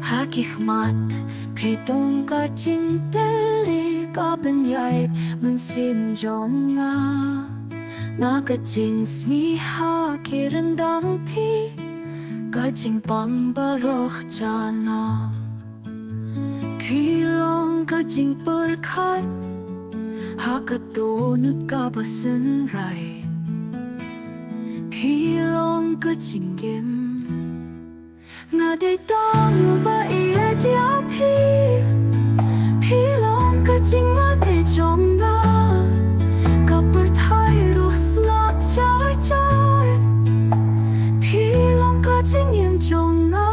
hikmat Pitong kacintili kabenyay mensim nga Nakajing smiha kirendang pi Kajing pambaroh jana Kilong kajing berkat Hakatunut kabasenrai Kilong kajing gem Ngaday tamu ba iya diapi Pilong kajing ngaday jonga Kapertai ruh slap jar jar Pilong kajing yem jonga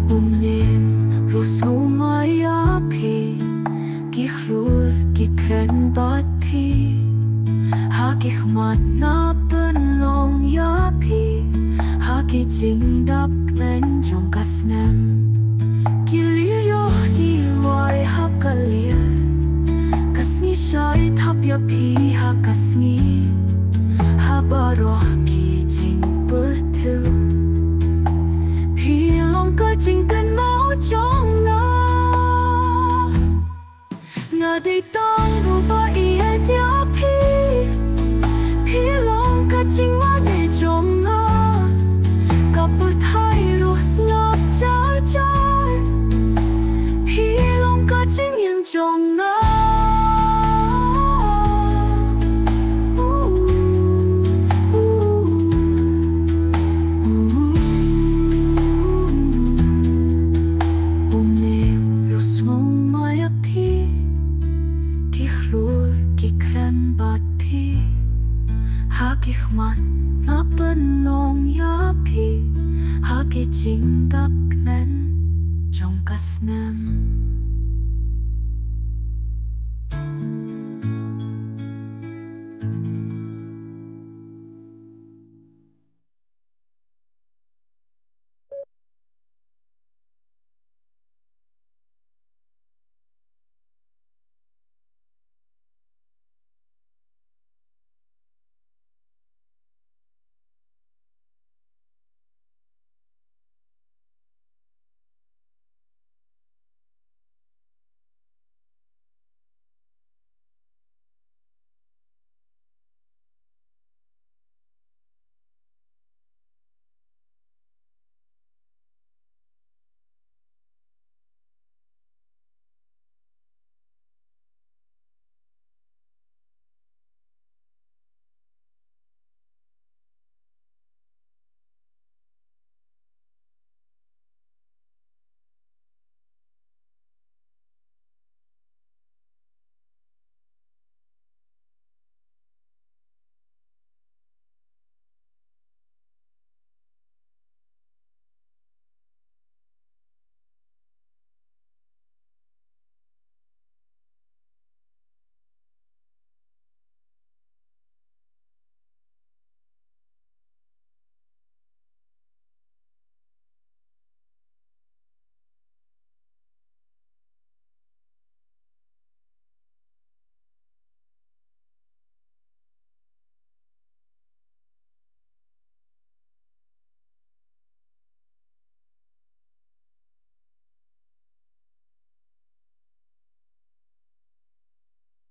Umnim rus humayapi Gihlur gikren bat pi Hikmat na penlong yapi Hakijing dap lenjong kasnem Giliyoh diwai hakalir Kasni syai tap yapi hakasni Habaroh kijing bertu Pilong kajing kan mau jong na Ngaday tong rupa iya diapi Pilong kajing ngaday jong na Kapertai ruh slap jar jar Pilong kajing yem jong na Umnim rus ngumayapi Gihlur gikren bat pi Hikmat na penlong yapi Hakijing dap